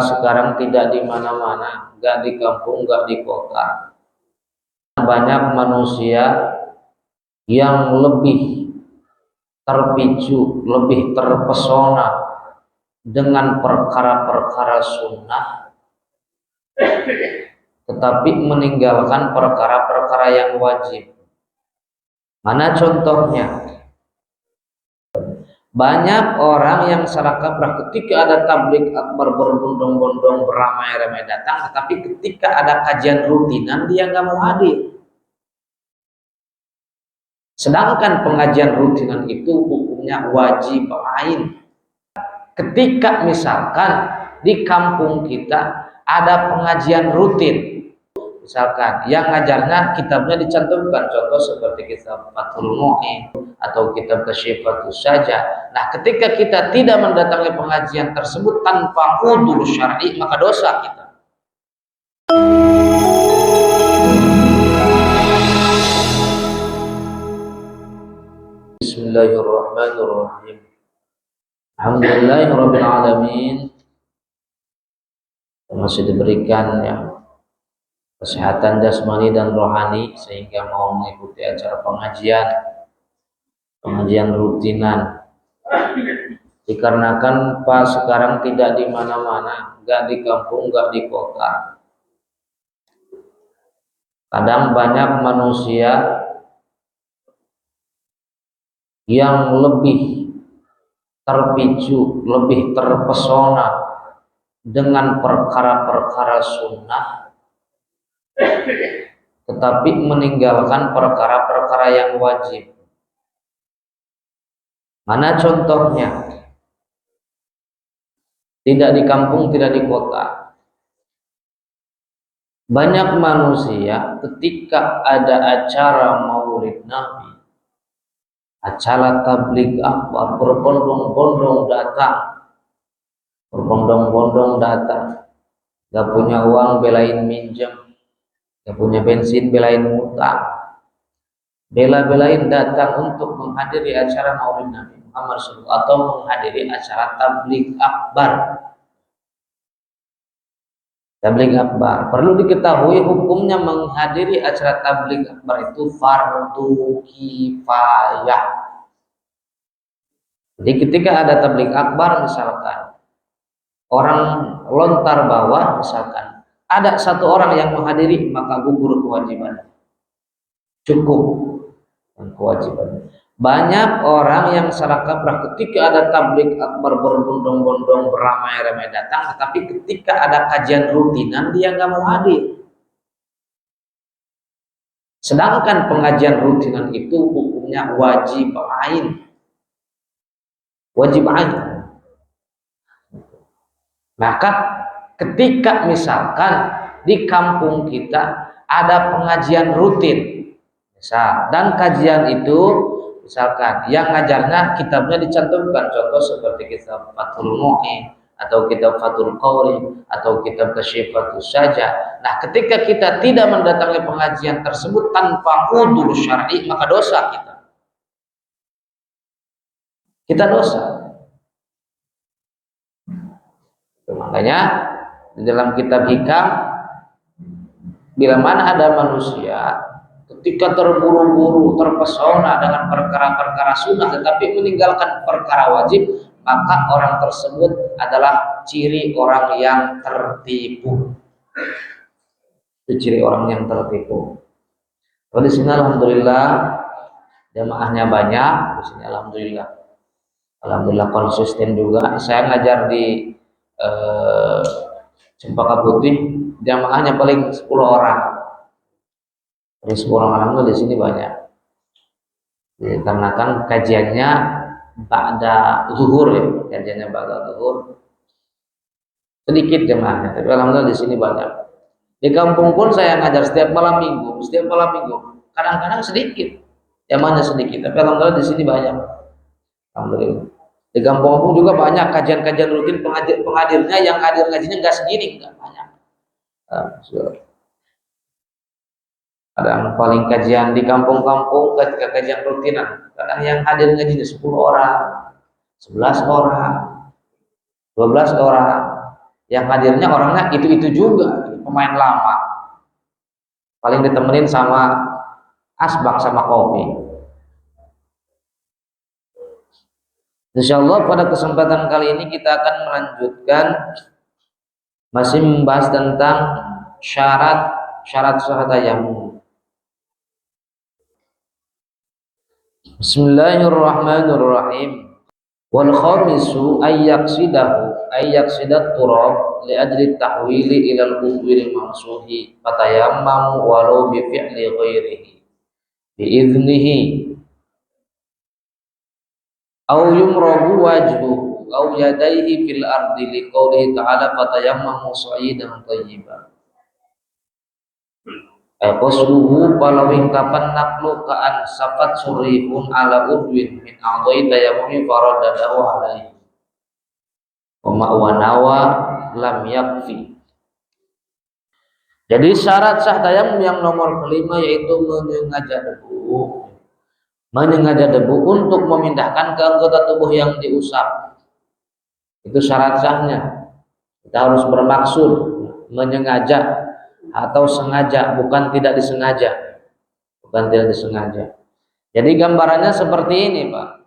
Sekarang tidak di mana-mana, nggak di kampung, nggak di kota. Banyak manusia yang lebih terpicu, lebih terpesona dengan perkara-perkara sunnah, tetapi meninggalkan perkara-perkara yang wajib. Mana contohnya? Banyak orang yang salah kaprah ketika ada tablik akbar berbondong-bondong, beramai-ramai datang, tetapi ketika ada kajian rutinan dia nggak mau hadir. Sedangkan pengajian rutinan itu hukumnya wajib ain. Ketika misalkan di kampung kita ada pengajian rutin, misalkan yang ngajarnya kitabnya dicantumkan, contoh seperti kitab Fathul Mu'in atau kitab Kasyifatus saja. Nah, ketika kita tidak mendatangi pengajian tersebut tanpa udzur syar'i, maka dosa kita. Bismillahirrahmanirrahim. Alhamdulillahirabbil alamin. Masih diberikan ya kesehatan jasmani dan rohani sehingga mau mengikuti acara pengajian rutinan. Dikarenakan Pak sekarang tidak di mana-mana, nggak di kampung, nggak di kota. Kadang banyak manusia yang lebih terpicu, lebih terpesona dengan perkara-perkara sunnah, tetapi meninggalkan perkara-perkara yang wajib. Mana contohnya? Tidak di kampung, tidak di kota. Banyak manusia ketika ada acara maulid Nabi, acara tabligh akbar, berbondong-bondong datang. Gak punya uang belain minjem, gak punya bensin belain ngutang, bela-belain datang untuk menghadiri acara maulid Nabi Muhammad SAW atau menghadiri acara tabligh akbar. Tabligh akbar, perlu diketahui hukumnya menghadiri acara tabligh akbar itu fardu kifayah. Jadi ketika ada tabligh akbar misalkan orang lontar bawah, misalkan ada satu orang yang menghadiri, maka gugur kewajiban. Cukup kewajiban. Banyak orang yang salah kaprah ketika ada tabligh akbar berbondong-bondong, beramai-ramai datang, tetapi ketika ada kajian rutinan dia nggak mau hadir. Sedangkan pengajian rutinan itu hukumnya wajib ain. Wajib ain. Maka ketika misalkan di kampung kita ada pengajian rutin, misal, dan kajian itu misalkan yang ngajarnya kitabnya dicantumkan, contoh seperti kitab Fathul Mu'in atau kitab Fathul Qawri atau kitab Kasyifatus saja. Nah, ketika kita tidak mendatangi pengajian tersebut tanpa udzur syar'i, maka dosa kita. Kita dosa. Makanya di dalam kitab Hikam, bila mana ada manusia ketika terburu-buru, terpesona dengan perkara-perkara sunnah tetapi meninggalkan perkara wajib, maka orang tersebut adalah ciri orang yang tertipu. Itu ciri orang yang tertipu. Kalau di sini alhamdulillah jamaahnya banyak, di sini alhamdulillah konsisten juga. Saya ngajar di Cempaka Putih, jamaahnya paling 10 orang. Dari 10 orang, alhamdulillah di sini banyak. Karena kan kajiannya ba'da zuhur ya, kajiannya ba'da zuhur. Sedikit jamaahnya, tapi alhamdulillah di sini banyak. Di kampung pun saya ngajar setiap malam minggu. Kadang-kadang sedikit, jamaahnya sedikit, tapi alhamdulillah di sini banyak. Alhamdulillah. Di kampung juga banyak kajian-kajian rutin, penghadirnya yang hadir ngajinya nggak segini, nggak banyak. Ada yang paling kajian di kampung-kampung ketika kajian rutinan, kadang yang hadir ngajinya 10 orang, 11 orang, 12 orang. yang hadirnya orangnya itu juga, pemain lama, paling ditemenin sama asbak sama kopi. Insyaallah pada kesempatan kali ini kita akan melanjutkan masih membahas tentang syarat sah tayamum. Bismillahirrahmanirrahim. Wal khamisu ayyaksidat turab li ajli tahwili ila al-udwil mamsuhi fatayammamu walau bi fi'li ghairihi bi idnihi aw yumrabu wajhuhu aw yadayhi fil ardi li qoulihi ta'ala fatayammamu sa'idan thayyiban. Qasduhu palawing kapan naklu ka'an safat surihun ala udwin min a'dai tayammumi faradadahu alaihi wa ma'wanawa lam yakfi. Jadi syarat sah tayamum yang nomor kelima yaitu menyengaja debu untuk memindahkan ke anggota tubuh yang diusap. Itu syarat sahnya. Kita harus bermaksud menyengaja atau sengaja, bukan tidak disengaja. Jadi gambarannya seperti ini, Pak.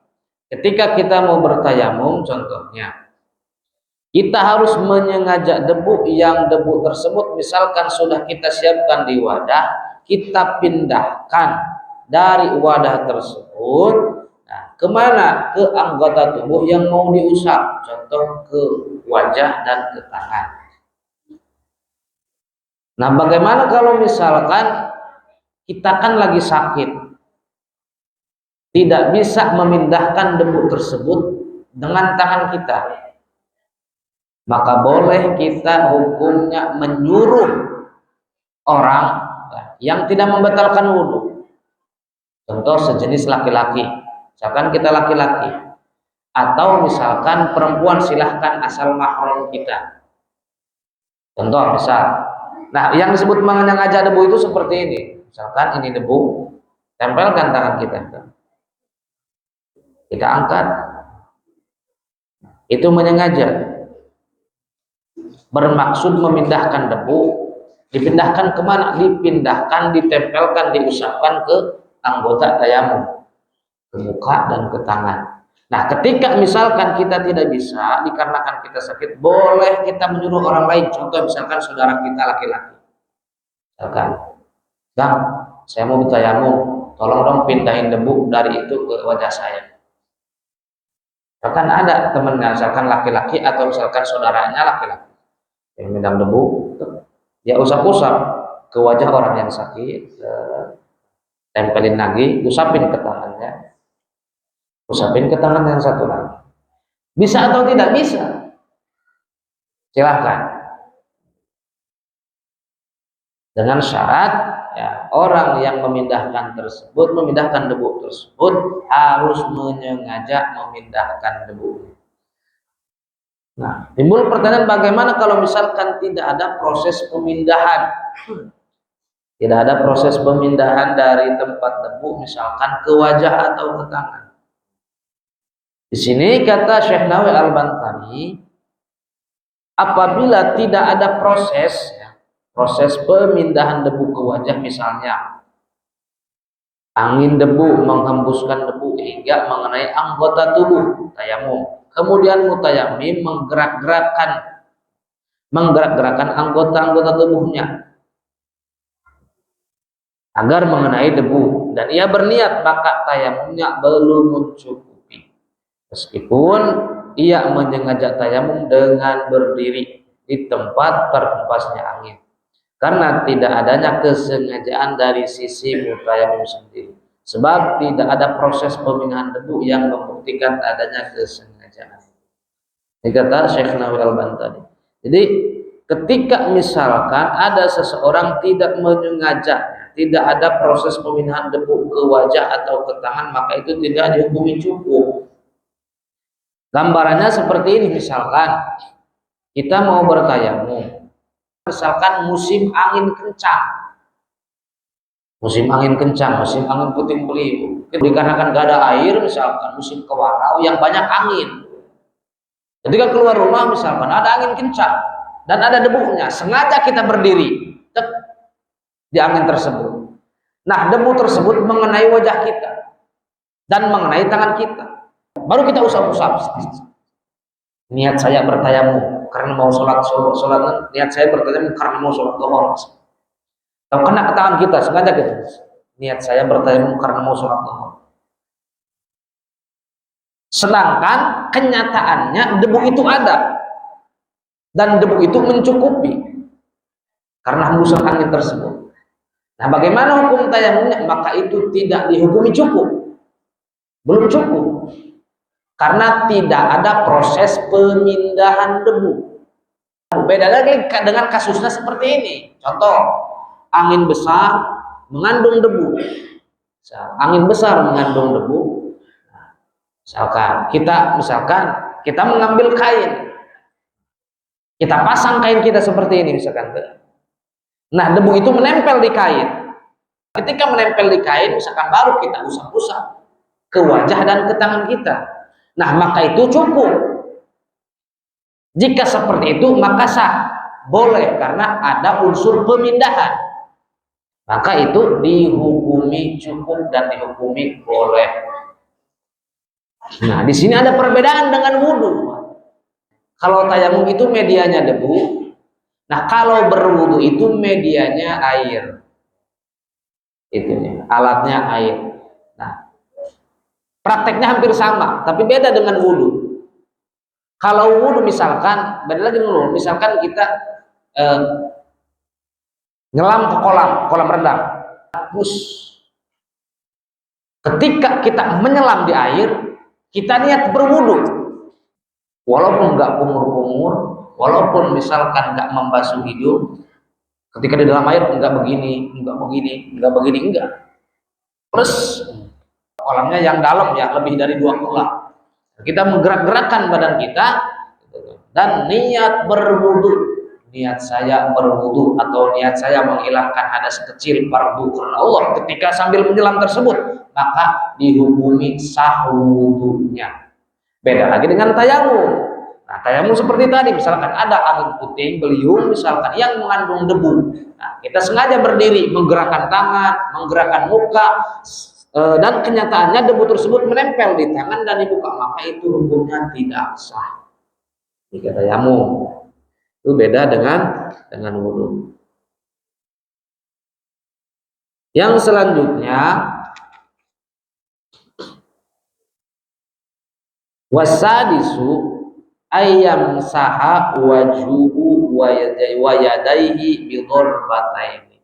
Ketika kita mau bertayamum, contohnya, kita harus menyengaja debu yang debu tersebut misalkan sudah kita siapkan di wadah, kita pindahkan dari wadah tersebut. Nah, kemana? Ke anggota tubuh yang mau diusap, contoh ke wajah dan ke tangan. Nah, bagaimana kalau misalkan kita kan lagi sakit, tidak bisa memindahkan debu tersebut dengan tangan kita, maka boleh kita hukumnya menyuruh orang yang tidak membatalkan wudhu. Contoh sejenis laki-laki, misalkan kita laki-laki, atau misalkan perempuan, silahkan asal mahram kita. Contoh misal, nah, yang disebut menyengaja debu itu seperti ini. Misalkan ini debu, tempelkan tangan kita. Kita angkat. Itu menyengaja. Bermaksud memindahkan debu. Dipindahkan kemana? Dipindahkan, ditempelkan, diusapkan ke anggota tayamum. Ke muka dan ke tangan. Nah, ketika misalkan kita tidak bisa dikarenakan kita sakit, boleh kita menyuruh orang lain. Contoh misalkan saudara kita laki-laki, misalkan, Bang, saya mau bertayamum, tolong dong pindahin debu dari itu ke wajah saya. Misalkan ada temennya, misalkan laki-laki atau misalkan saudaranya laki-laki yang minang debu, ya usap-usap ke wajah orang yang sakit, tempelin lagi, usapin ke tangannya. Usapin ke tangan yang satu lagi. Bisa atau tidak bisa? Silahkan. Dengan syarat, ya, orang yang memindahkan debu tersebut harus menyengaja memindahkan debu. Nah, timbul pertanyaan bagaimana kalau misalkan tidak ada proses pemindahan? Tidak ada proses pemindahan dari tempat debu misalkan ke wajah atau ke tangan. Di sini kata Syekh Nawawi Al-Bantani, apabila tidak ada proses pemindahan debu ke wajah, misalnya angin debu menghembuskan debu hingga mengenai anggota tubuh tayamum, kemudian mutayammim menggerak-gerakkan anggota-anggota tubuhnya agar mengenai debu, dan ia berniat, maka tayamumnya belum mencukupi. Meskipun ia menyengaja tayamum dengan berdiri di tempat terhempasnya angin, karena tidak adanya kesengajaan dari sisi mutayamum sendiri, sebab tidak ada proses pemindahan debu yang membuktikan adanya kesengajaan. Ini kata Syekh Nawawi Al-Bantani. Jadi ketika misalkan ada seseorang tidak menyengaja, tidak ada proses pemindahan debu ke wajah atau ke tangan, maka itu tidak dihukumi cukup. Gambarannya seperti ini, misalkan kita mau bertayamum, misalkan musim angin kencang, musim angin puting beliung, dikarenakan gak ada air, misalkan musim kemarau yang banyak angin. Ketika keluar rumah misalkan ada angin kencang, dan ada debunya, sengaja kita berdiri di angin tersebut. Nah, debu tersebut mengenai wajah kita dan mengenai tangan kita. Baru kita usap-usap. Niat saya bertayamum karena mau sholat, niat saya bertayamum karena mau sholat zuhur. Kalau kena ke tangan kita, sengaja gitu. Niat saya bertayamum karena mau sholat zuhur. Sedangkan kenyataannya debu itu ada dan debu itu mencukupi karena hembusan angin tersebut. Nah, bagaimana hukum tayamumnya? Maka itu tidak dihukumi cukup, belum cukup, karena tidak ada proses pemindahan debu. Beda lagi dengan kasusnya seperti ini. Contoh, angin besar mengandung debu. Angin besar mengandung debu. Misalkan kita mengambil kain, kita pasang kain kita seperti ini misalkan. Nah, debu itu menempel di kain. Ketika menempel di kain, misalkan baru kita usap-usap ke wajah dan ke tangan kita. Nah, maka itu cukup. Jika seperti itu, maka sah. Boleh, karena ada unsur pemindahan. Maka itu dihukumi cukup dan dihukumi boleh. Nah, di sini ada perbedaan dengan wudhu. Kalau tayamum itu medianya debu. Nah, kalau berwudu itu medianya air. Itunya, alatnya air. Nah, prakteknya hampir sama, tapi beda dengan wudu. Kalau wudu misalkan, beda lagi dulu. Misalkan kita nyelam ke kolam renang. Terus ketika kita menyelam di air, kita niat berwudu. Walaupun nggak kumur-kumur, walaupun misalkan nggak membasuh hidung, ketika di dalam air enggak begini. Plus kolamnya yang dalam ya, lebih dari 2 kolam. Kita menggerak-gerakkan badan kita dan niat berwudu. Niat saya berwudu atau niat saya menghilangkan hadas kecil fardu karena Allah ketika sambil menyelam tersebut, maka dihukumi sah wudunya. Beda lagi dengan tayamum. Nah, tayamum seperti tadi, misalkan ada angin puting beliung misalkan yang mengandung debu. Nah, kita sengaja berdiri, menggerakkan tangan, menggerakkan muka, dan kenyataannya debu tersebut menempel di tangan dan di muka, maka itu hukumnya tidak sah. Jika tayamum itu beda dengan wudu. Yang selanjutnya, wasadisu ayam saha wajuhu wa yadaihi bi dharbataini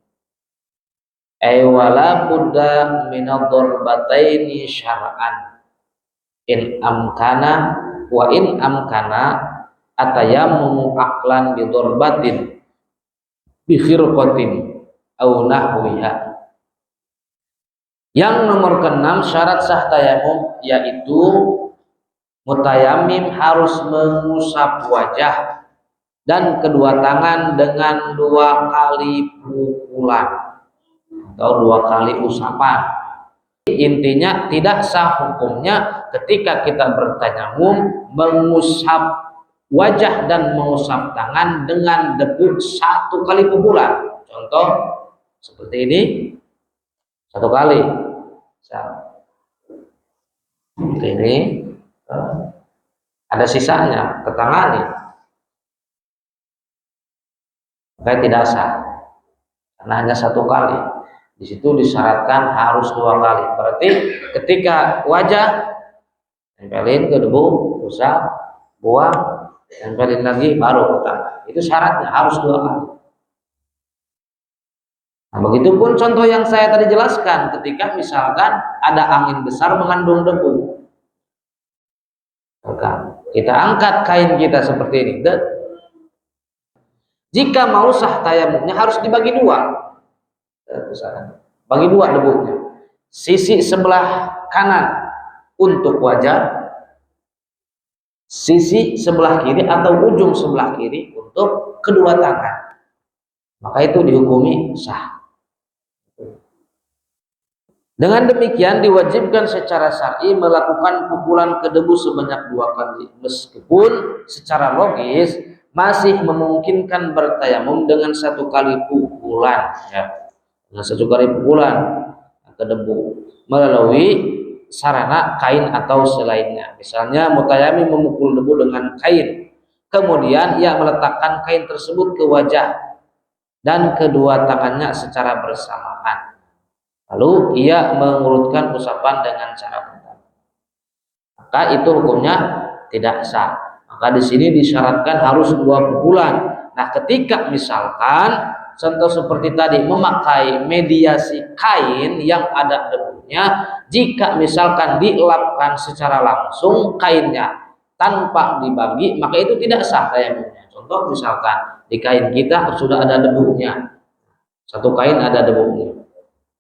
ay wala budda min dharbataini syar'an in amkana atayammu aqlan bi dharbatin bi khirqatin aw nahwiha. Yang nomor ke-6 syarat sah tayamum yaitu mutayamim harus mengusap wajah dan kedua tangan dengan 2 kali pukulan atau 2 kali usapan. Intinya tidak sah hukumnya ketika kita bertayamum mengusap wajah dan mengusap tangan dengan debu 1 kali pukulan. Contoh seperti ini, 1 kali. Seperti ini. Ada sisanya ke tangan nih, maka tidak sah karena hanya 1 kali. Di situ disyaratkan harus 2 kali. Berarti ketika wajah tempelin ke debu, usap, buang, tempelin lagi, baru ke tangan. Itu syaratnya harus 2 kali. Nah, begitupun contoh yang saya tadi jelaskan, ketika misalkan ada angin besar mengandung debu. Kita angkat kain kita seperti ini. Dan jika mau sah tayamumnya harus dibagi 2. Bagi 2 debunya. Sisi sebelah kanan untuk wajah, sisi sebelah kiri atau ujung sebelah kiri untuk kedua tangan. Maka itu dihukumi sah. Dengan demikian diwajibkan secara syar'i melakukan pukulan ke debu sebanyak 2 kali. Meskipun secara logis masih memungkinkan bertayamum dengan satu kali pukulan, ya, dengan satu kali pukulan ke debu melalui sarana kain atau selainnya. Misalnya mutayamim memukul debu dengan kain, kemudian ia meletakkan kain tersebut ke wajah dan kedua tangannya secara bersamaan. Lalu ia mengurutkan usapan dengan cara pertama. Maka itu hukumnya tidak sah. Maka di sini disyaratkan harus 2 pukulan. Nah, ketika misalkan contoh seperti tadi memakai mediasi kain yang ada debunya, jika misalkan dielapkan secara langsung kainnya tanpa dibagi, maka itu tidak sah tayamumnya. Contoh misalkan di kain kita sudah ada debunya, satu kain ada debunya,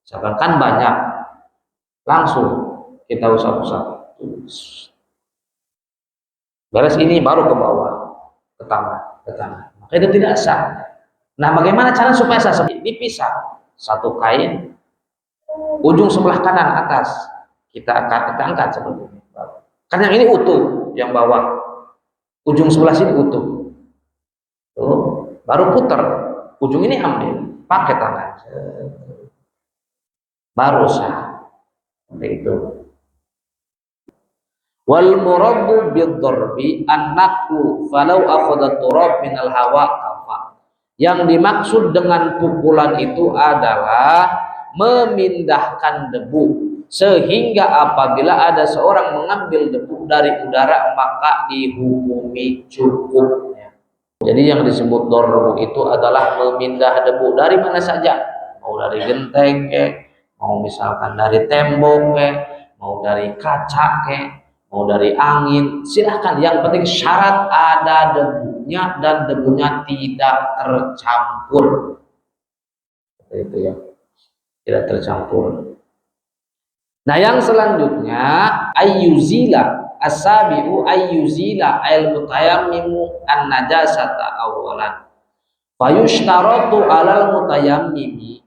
misalkan kan banyak, langsung kita usap-usap, beres ini baru ke bawah, ke tangan, maka itu tidak sah. Nah, bagaimana cara supaya sah? Dipisah, satu kain ujung sebelah kanan atas kita angkat seperti ini, kan yang ini utuh, yang bawah ujung sebelah sini utuh. Tuh, baru putar ujung ini, ambil pakai tangan, baru sah. Seperti itu. Wal muradu bid-darbi an-naqlu falau akhadha turab minal hawa kafa. Yang dimaksud dengan pukulan itu adalah memindahkan debu, sehingga apabila ada seorang mengambil debu dari udara maka dihukumi cukup. Jadi yang disebut darbu itu adalah memindah debu dari mana saja, mau dari genteng mau misalkan dari tembok mau dari kaca mau dari angin, silahkan. Yang penting syarat ada debunya dan debunya tidak tercampur. Itu ya, tidak tercampur. Nah, yang selanjutnya ayyuzila asabiu ayyuzila al mutayammimu an najasata awalan. Fayushtaratu alal mutayammimi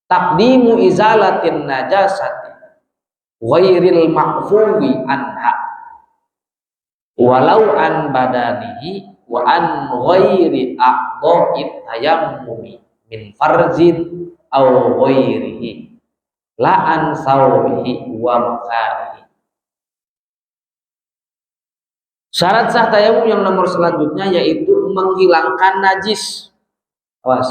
taqdimu izalatin najasati ghairil ma'fuwi anha walau an badanihi wa an ghairi a'dha'it tayammumi min farjin aw ghairihi la an sawbihi wa makarihi. Syarat sah tayamum yang nomor selanjutnya yaitu menghilangkan najis. Awas,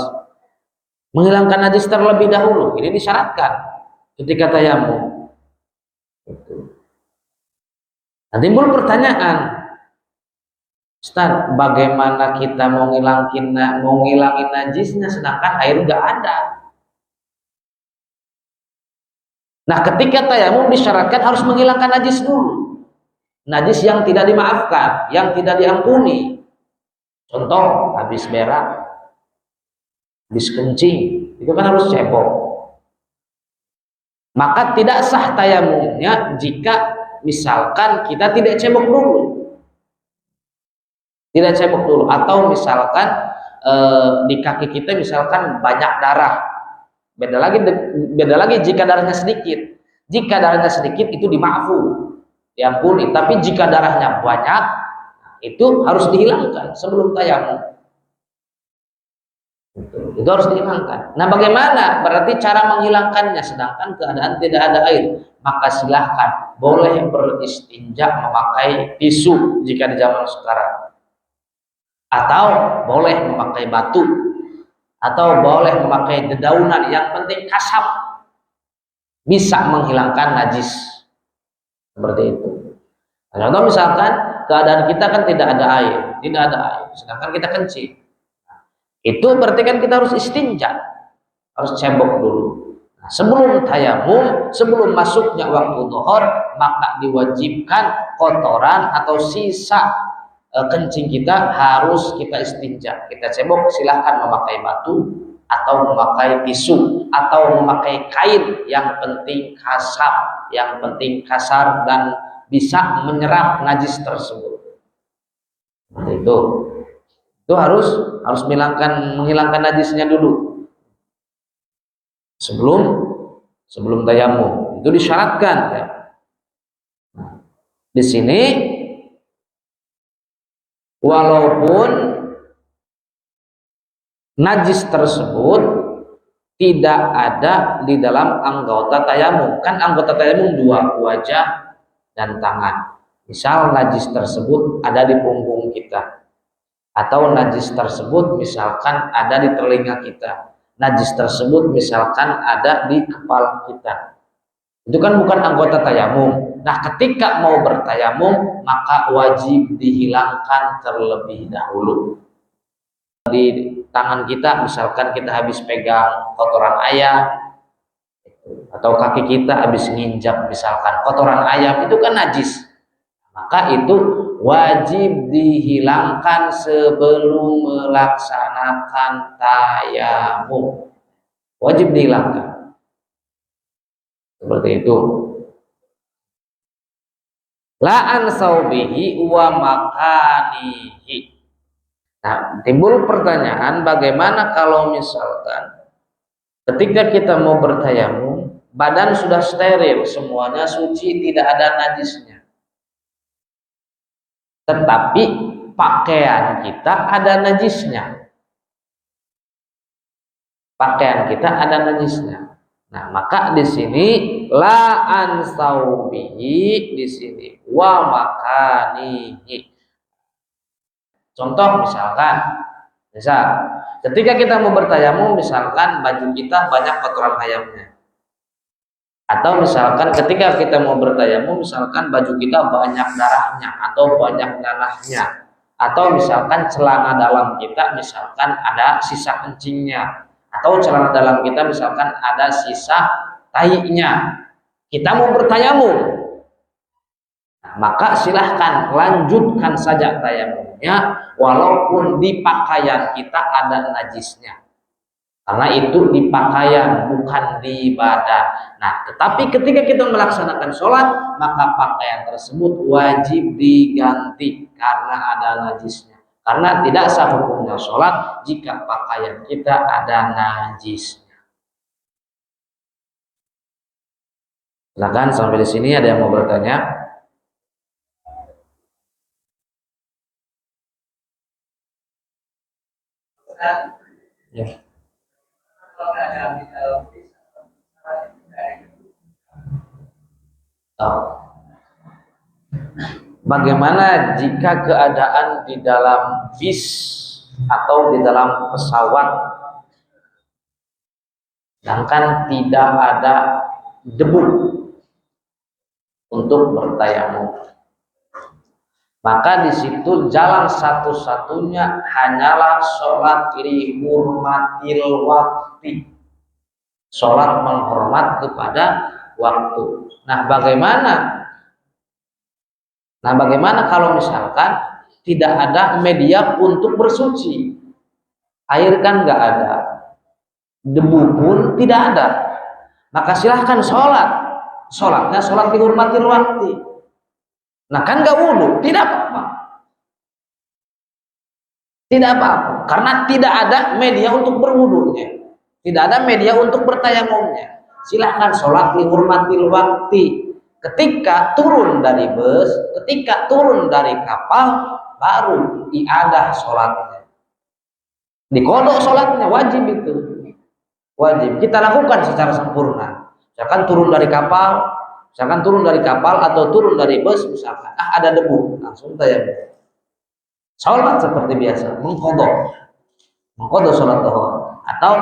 menghilangkan najis terlebih dahulu. Ini disyaratkan ketika tayamum. Nah, timbul pertanyaan, Ustaz, bagaimana kita mau ngilangin najisnya sedangkan air nggak ada? Nah, ketika tayamum disyaratkan harus menghilangkan najis dulu, najis yang tidak dimaafkan, yang tidak diampuni. Contoh, habis berak, habis kencing, itu kan harus cebok. Maka tidak sah tayamumnya jika misalkan kita tidak cebok dulu, atau misalkan di kaki kita misalkan banyak darah. Beda lagi jika darahnya sedikit. Jika darahnya sedikit itu dimaafu, diampuni. Tapi jika darahnya banyak, itu harus dihilangkan sebelum tayamum. Itu harus dihilangkan. Nah, bagaimana? Berarti cara menghilangkannya sedangkan keadaan tidak ada air. Maka silahkan boleh beristinja memakai tisu jika di zaman sekarang, atau boleh memakai batu, atau boleh memakai dedaunan, yang penting kasap bisa menghilangkan najis. Seperti itu. Nah, contoh misalkan keadaan kita kan tidak ada air, sedangkan kita kencing. Itu berarti kan kita harus istinja, harus cebok dulu. Nah, sebelum tayamum, sebelum masuknya waktu zuhur, maka diwajibkan kotoran atau sisa kencing kita harus kita istinja, kita cebok. Silahkan memakai batu atau memakai tisu atau memakai kain, yang penting kasar, kasar dan bisa menyerap najis tersebut. Nah, itu harus menghilangkan najisnya dulu sebelum tayamum. Itu disyaratkan ya. Nah, di sini walaupun najis tersebut tidak ada di dalam anggota tayamum. Kan anggota tayamum dua, wajah dan tangan. Misal najis tersebut ada di punggung kita, atau najis tersebut misalkan ada di telinga kita, najis tersebut misalkan ada di kepala kita. Itu kan bukan anggota tayamum. Nah, ketika mau bertayamum maka wajib dihilangkan terlebih dahulu. Di tangan kita misalkan kita habis pegang kotoran ayam, atau kaki kita habis nginjak misalkan kotoran ayam, itu kan najis. Maka itu wajib dihilangkan sebelum melaksanakan tayamum. Wajib dihilangkan. Seperti itu. La'an saubihi wa makanihi. Nah, timbul pertanyaan, bagaimana kalau misalkan ketika kita mau bertayamum, badan sudah steril, semuanya suci, tidak ada najisnya, tetapi pakaian kita ada najisnya. Pakaian kita ada najisnya. Nah, maka di sini la ansaubihi, di sini wa makanihi. Contoh misalkan, ketika kita mau bertayamum, misalkan baju kita banyak kotoran ayamnya. Atau misalkan ketika kita mau bertayamum, misalkan baju kita banyak darahnya atau banyak nanahnya, atau misalkan celana dalam kita misalkan ada sisa kencingnya, atau celana dalam kita misalkan ada sisa tainya, kita mau bertayamum, nah, maka silahkan lanjutkan saja tayamumnya walaupun di pakaian kita ada najisnya. Karena itu di pakaian, bukan di badan. Nah, tetapi ketika kita melaksanakan sholat, maka pakaian tersebut wajib diganti karena ada najisnya. Karena tidak sah hukumnya sholat jika pakaian kita ada najisnya. Silakan, sampai di sini ada yang mau bertanya? Ya. Bagaimana jika keadaan di dalam bis atau di dalam pesawat sedangkan tidak ada debu untuk bertayamum? Maka di situ jalan satu-satunya hanyalah sholat li hurmatil waktu, sholat menghormat kepada waktu. Nah, bagaimana kalau misalkan tidak ada media untuk bersuci? Air kan nggak ada, debu pun tidak ada. Maka silahkan sholatnya sholat li hurmatil waktu. Nah, kan nggak wudhu, tidak apa-apa. Tidak apa-apa, karena tidak ada media untuk berwudhunya, tidak ada media untuk bertayamumnya. Silahkan sholat li hurmatil waktu. Ketika turun dari bus, ketika turun dari kapal, baru iadah sholatnya. Dikodok sholatnya, wajib itu. Wajib, kita lakukan secara sempurna. Misalkan turun dari kapal atau turun dari bus, misalkan ada debu, langsung tayamum. Sholat seperti biasa, mengkodok sholat zuhur. Atau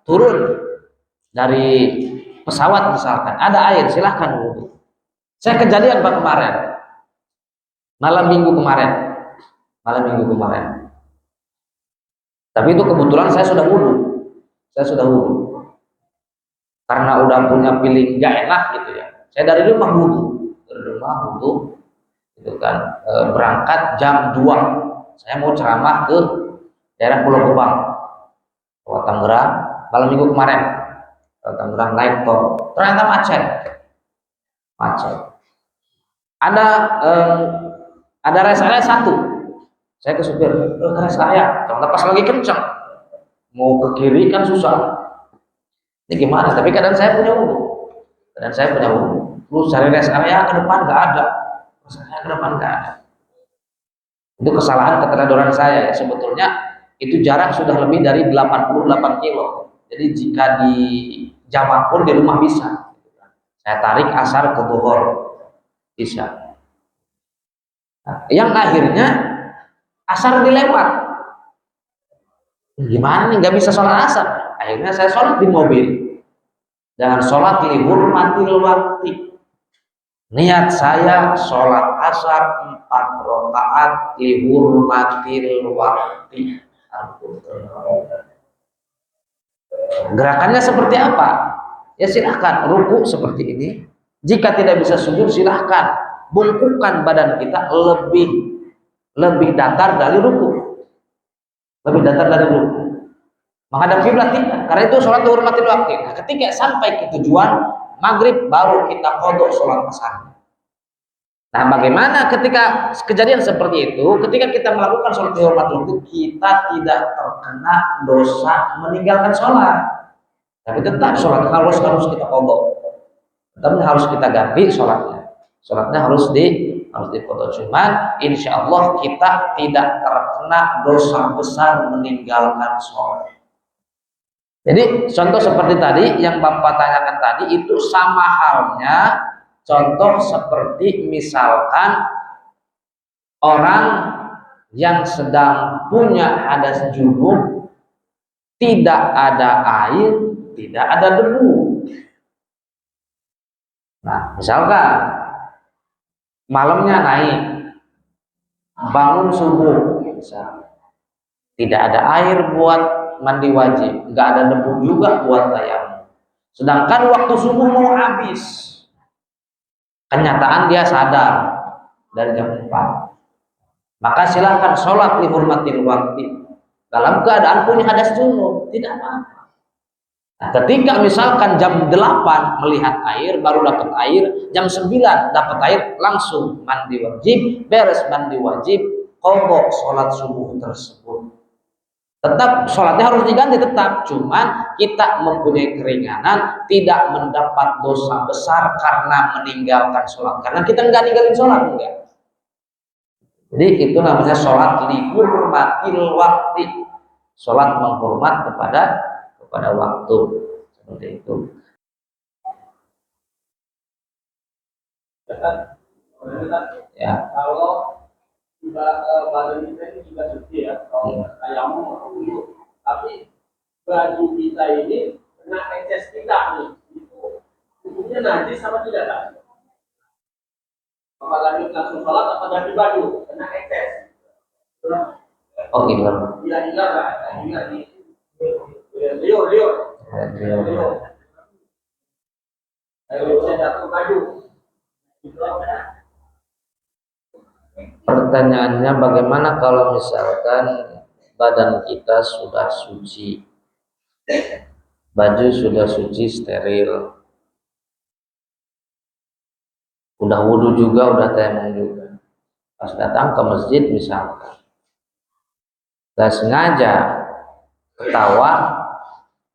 turun dari pesawat misalkan ada air, silahkan wudhu. Saya kejadian Pak kemarin, malam minggu kemarin. Tapi itu kebetulan saya sudah wudhu. Karena udah punya feeling gak enak gitu ya. Saya dari rumah wudhu, itu kan berangkat jam 2. Saya mau ceramah ke daerah Pulau Gebang, Kota Tangerang, malam minggu kemarin. Kota Tangerang naik tol, ternyata macet. Ada rest area 1. Saya ke supir, rest area, ternyata pas lagi kencang, mau ke kiri kan susah. Ini gimana? Tapi kadang saya punya wudhu. Terus cari rest area ke depan nggak ada. Itu kesalahan keteledoran saya. Sebetulnya itu jarak sudah lebih dari 88 kilo. Jadi jika di jamak pun di rumah bisa. Saya tarik asar ke zuhur bisa. Nah, yang akhirnya asar dilewat. Gimana nih nggak bisa sholat asar? Akhirnya saya sholat di mobil. Dengan sholat li hurmatil waktu. Niat saya sholat asar 4 rakaat li hurmatil waktu. Gerakannya seperti apa? Ya silahkan ruku seperti ini. Jika tidak bisa sujud silahkan bungkukkan badan kita lebih datar dari ruku, lebih datar dari ruku. Menghadap kiblat tidak, karena itu sholat dihormati waktu. Nah, ketika sampai ke tujuan maghrib baru kita qodho sholat asar. Nah, bagaimana ketika kejadian seperti itu? Ketika kita melakukan sholat dihormati waktu, kita tidak terkena dosa meninggalkan sholat. Tapi tetap sholat harus kita qodho. Tetap harus kita ganti sholatnya. Sholatnya harus diqodho. Cuman insya Allah kita tidak terkena dosa besar meninggalkan sholat. Jadi contoh seperti tadi yang Bapak tanyakan tadi itu sama halnya contoh seperti misalkan orang yang sedang punya hadas junub, tidak ada air, tidak ada debu. Nah, misalkan malamnya naik, bangun subuh, misal tidak ada air buat mandi wajib, nggak ada debu juga buat tayamum. Sedangkan waktu subuh mau habis, kenyataan dia sadar dari jam 4, maka silahkan sholat li hurmatil waktu dalam keadaan punya hadas junub, tidak apa-apa. Nah, ketika misalkan jam 8 melihat air, baru dapat air, jam 9 dapat air, langsung mandi wajib, beres mandi wajib, qodho sholat subuh tersebut. Tetap sholatnya harus diganti tetap, cuman kita mempunyai keringanan, tidak mendapat dosa besar karena meninggalkan sholat, karena kita nggak ninggalin sholat, enggak. Jadi itu namanya sholat li hurmatil waktu, sholat menghormat kepada waktu, seperti itu. Ya. Kalau badan kita ini juga suci ya, kalau tayamum dulu, tapi baju kita ini kena ekses kita nih, itu hukumnya najis sama tidak kan? Apa lanjut langsung sholat apa ganti baju kena ekses? Oh iya. Iya lah, iya nih. Liur. Ayo bisa jatuh baju. Pertanyaannya bagaimana kalau misalkan badan kita sudah suci, baju sudah suci steril, udah wudhu juga, udah tayamum juga, pas datang ke masjid misalkan gak sengaja ketawa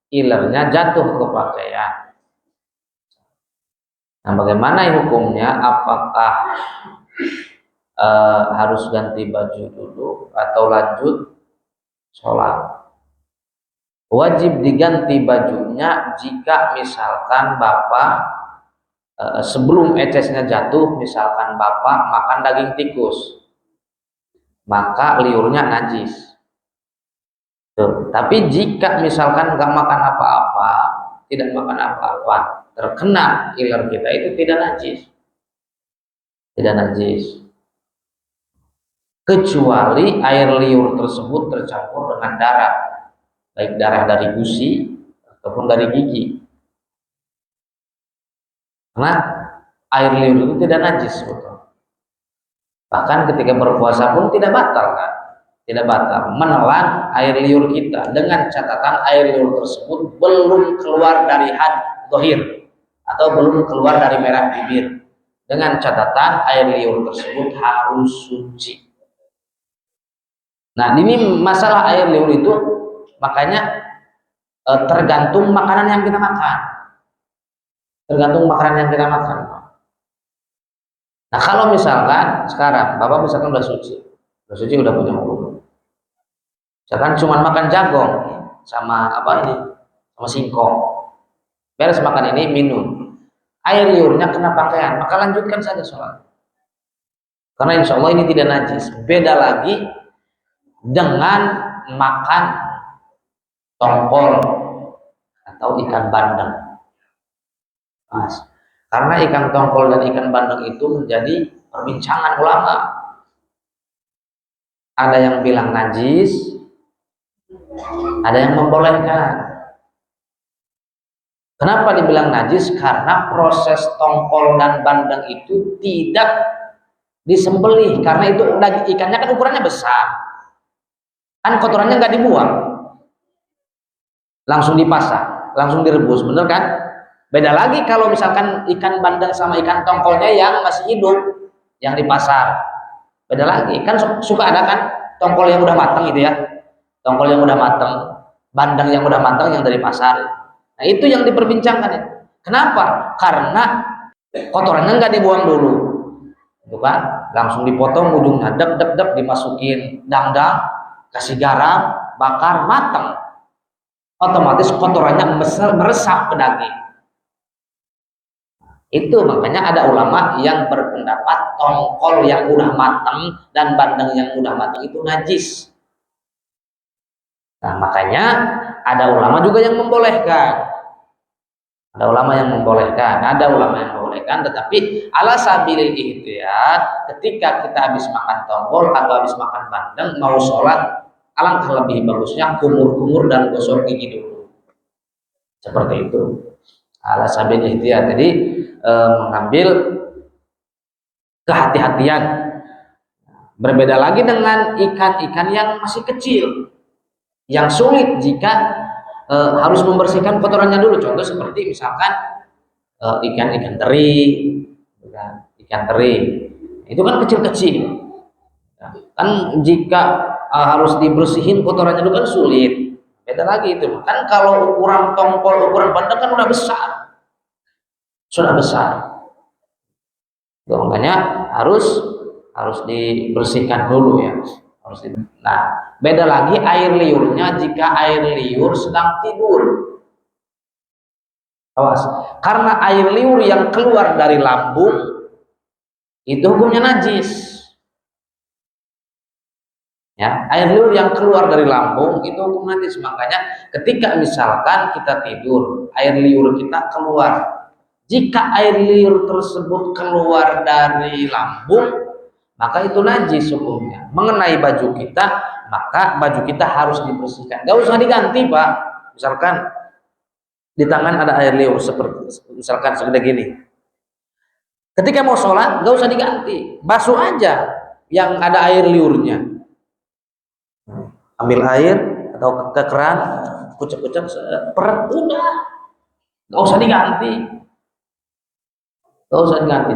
ilernya jatuh ke pakaian. Nah, bagaimana hukumnya? Apakah harus ganti baju dulu atau lanjut sholat? Wajib diganti bajunya jika misalkan Bapak sebelum ecesnya jatuh, misalkan Bapak makan daging tikus, maka liurnya najis. Tuh. Tapi jika misalkan nggak makan apa-apa, tidak makan apa-apa, terkena iler kita, itu tidak najis. Tidak najis. Kecuali air liur tersebut tercampur dengan darah, baik darah dari gusi ataupun dari gigi. Karena air liur itu tidak najis, betul. Bahkan ketika berpuasa pun tidak batal, kan? Tidak batal menelan air liur kita dengan catatan air liur tersebut belum keluar dari had dohir atau belum keluar dari merah bibir, dengan catatan air liur tersebut harus suci. Nah, ini masalah air liur itu makanya tergantung makanan yang kita makan. Tergantung makanan yang kita makan. Nah, kalau misalkan sekarang Bapak misalkan udah suci udah punya wudhu. Misalkan cuma makan jagung sama apa ini, sama singkong, beres makan ini minum, air liurnya kena pakaian, maka lanjutkan saja sholat. Karena insya Allah ini tidak najis. Beda lagi dengan makan tongkol atau ikan bandeng. Mas, karena ikan tongkol dan ikan bandeng itu menjadi perbincangan ulama. Ada yang bilang najis, ada yang membolehkan. Kenapa dibilang najis? Karena proses tongkol dan bandeng itu tidak disembelih, karena itu ikannya kan ukurannya besar, kan kotorannya nggak dibuang, langsung dipasak, langsung direbus, bener kan? Beda lagi kalau misalkan ikan bandeng sama ikan tongkolnya yang masih hidup, yang di pasar, beda lagi. Kan suka ada kan tongkol yang udah matang gitu ya, tongkol yang udah matang, bandeng yang udah matang yang dari pasar. Nah itu yang diperbincangkan ya. Kenapa? Karena kotorannya nggak dibuang dulu, itu kan? Langsung dipotong ujungnya, dep dimasukin dangdang, kasih garam, bakar, matang. Otomatis kotorannya meresap ke daging. Itu makanya ada ulama yang berpendapat tongkol yang udah matang dan bandeng yang udah matang itu najis. Nah makanya ada ulama juga yang membolehkan. Ada ulama yang membolehkan, tetapi ala sabilil ihtiyat, ketika kita habis makan tongkol atau habis makan bandeng mau sholat, alangkah lebih bagusnya kumur-kumur dan gosok gigi dulu. Seperti itu. Ala sabilil ihtiyat. Jadi mengambil kehati-hatian. Berbeda lagi dengan ikan-ikan yang masih kecil, yang sulit jika harus membersihkan kotorannya dulu. Contoh seperti misalkan ikan teri, ikan teri itu kan kecil-kecil, kan jika harus dibersihin kotorannya dulu kan sulit. Beda lagi itu kan kalau ukuran tongkol, ukuran bandeng kan udah besar, sudah besar. Makanya harus dibersihkan dulu ya. Nah, beda lagi air liurnya jika air liur sedang tidur. Awas, karena air liur yang keluar dari lambung itu hukumnya najis. Ya, air liur yang keluar dari lambung itu hukum najis. Makanya ketika misalkan kita tidur, air liur kita keluar. Jika air liur tersebut keluar dari lambung, maka itu najis hukumnya. Mengenai baju kita, maka baju kita harus dibersihkan. Gak usah diganti, Pak. Misalkan di tangan ada air liur seperti misalkan segede gini. Ketika mau sholat, gak usah diganti, basuh aja yang ada air liurnya. Ambil air atau ke keran, kucek-kucek, peret, udah. Gak usah diganti.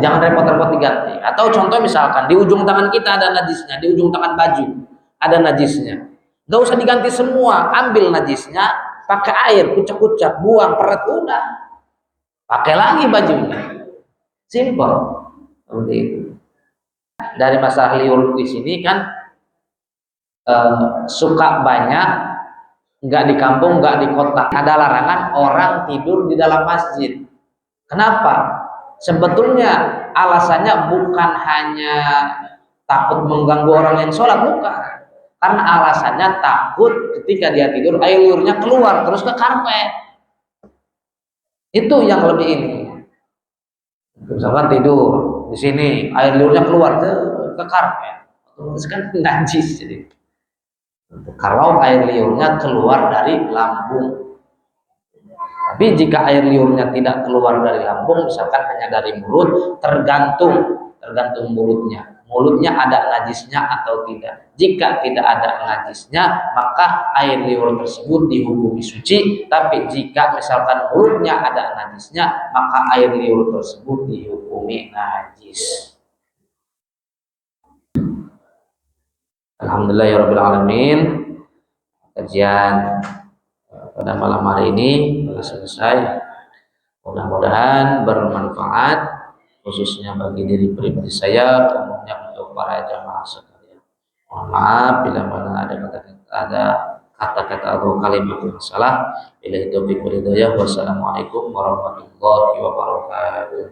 Jangan repot-repot diganti. Atau contoh misalkan di ujung tangan kita ada najisnya, di ujung tangan baju ada najisnya, gak usah diganti semua, ambil najisnya, pakai air, kucek-kucek, buang, peret, udah, pakai lagi bajunya. Simple seperti itu. Dari masalah liur di sini kan suka banyak, nggak di kampung, nggak di kota. Ada larangan orang tidur di dalam masjid. Kenapa? Sebetulnya alasannya bukan hanya takut mengganggu orang yang sholat, bukan. Karena alasannya takut ketika dia tidur air liurnya keluar terus ke karpet. Itu yang lebih ini. Misalkan tidur di sini air liurnya keluar ke karpet, terus kan najis. Jadi kalau air liurnya keluar dari lambung. Tapi jika air liurnya tidak keluar dari lambung, misalkan hanya dari mulut, tergantung mulutnya ada najisnya atau tidak. Jika tidak ada najisnya, maka air liur tersebut dihukumi suci. Tapi jika misalkan mulutnya ada najisnya, maka air liur tersebut dihukumi najis. Alhamdulillahirabbil alamin. Kajian pada malam hari ini telah selesai. Mudah-mudahan bermanfaat, khususnya bagi diri pribadi saya, umumnya untuk para jamaah sekalian. Mohon maaf bila mana ada kata-kata ada kata-kata atau kalimat yang salah. Billahi taufiq wal hidayah. Wassalamualaikum warahmatullahi wabarakatuh.